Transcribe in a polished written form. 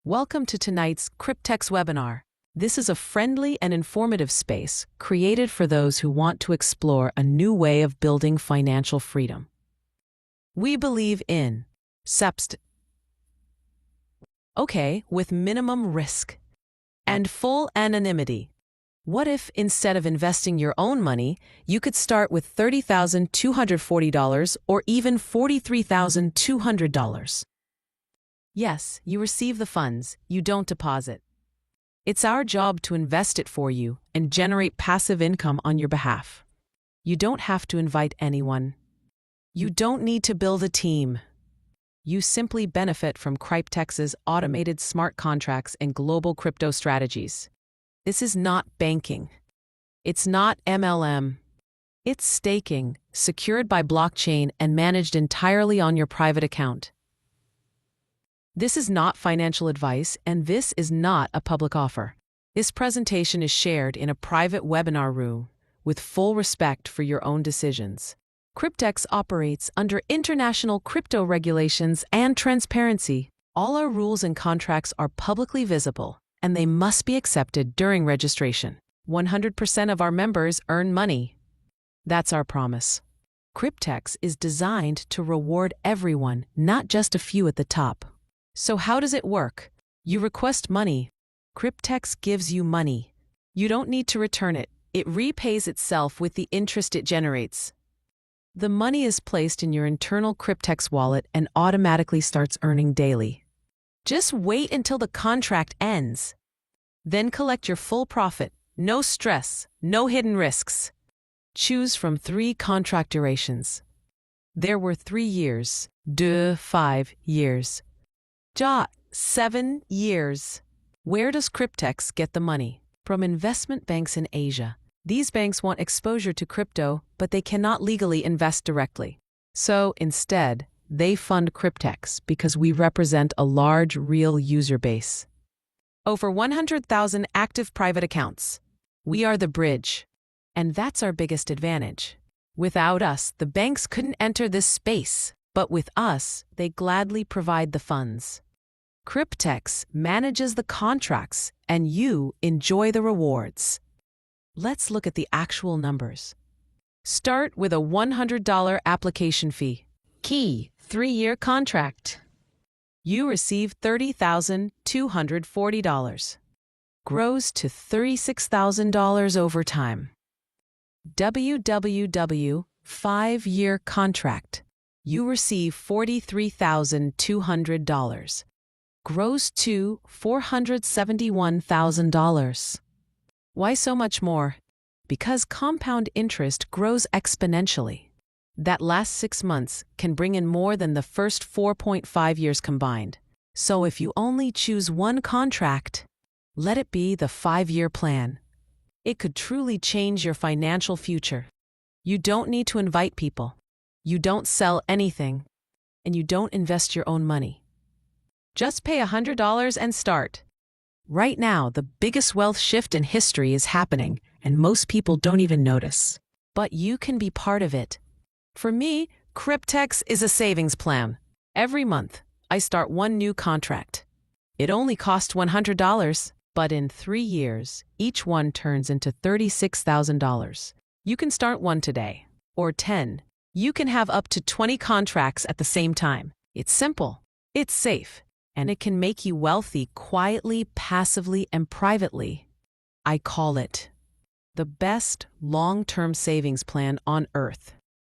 Welcome to tonight's Cryptex webinar. This is a friendly and informative space created for those who want to explore a new way of building financial freedom. We believe in with minimum risk and full anonymity. What if, instead of investing your own money, you could start with $30,240 or even $43,200? Yes, you receive the funds, you don't deposit. It's our job to invest it for you and generate passive income on your behalf. You don't have to invite anyone. You don't need to build a team. You simply benefit from Cryptex's automated smart contracts and global crypto strategies. This is not banking. It's not MLM. It's staking, secured by blockchain and managed entirely on your private account. This is not financial advice, and this is not a public offer. This presentation is shared in a private webinar room with full respect for your own decisions. Cryptex operates under international crypto regulations and transparency. All our rules and contracts are publicly visible, and they must be accepted during registration. 100% of our members earn money. That's our promise. Cryptex is designed to reward everyone, not just a few at the top. So how does it work? You request money. Cryptex gives you money. You don't need to return it. It repays itself with the interest it generates. The money is placed in your internal Cryptex wallet and automatically starts earning daily. Just wait until the contract ends. Then collect your full profit. No stress, no hidden risks. Choose from 3 contract durations. There were 3 years, 5 years. 7 years. Where does Cryptex get the money? From investment banks in Asia. These banks want exposure to crypto, but they cannot legally invest directly. So instead, they fund Cryptex because we represent a large real user base. Over 100,000 active private accounts. We are the bridge. And that's our biggest advantage. Without us, the banks couldn't enter this space. But with us, they gladly provide the funds. Cryptex manages the contracts, and you enjoy the rewards. Let's look at the actual numbers. Start with a $100 application fee. Key, 3-year contract. You receive $30,240. Grows to $36,000 over time. 5-year contract. You receive $43,200. Grows to $471,000. Why so much more? Because compound interest grows exponentially. That last 6 months can bring in more than the first 4.5 years combined. So if you only choose one contract, let it be the 5-year plan. It could truly change your financial future. You don't need to invite people. You don't sell anything. And you don't invest your own money. Just pay $100 and start. Right now, the biggest wealth shift in history is happening, and most people don't even notice. But you can be part of it. For me, Cryptex is a savings plan. Every month, I start one new contract. It only costs $100, but in 3 years, each one turns into $36,000. You can start one today, or 10. You can have up to 20 contracts at the same time. It's simple, it's safe, and it can make you wealthy quietly, passively, and privately. I call it the best long-term savings plan on earth.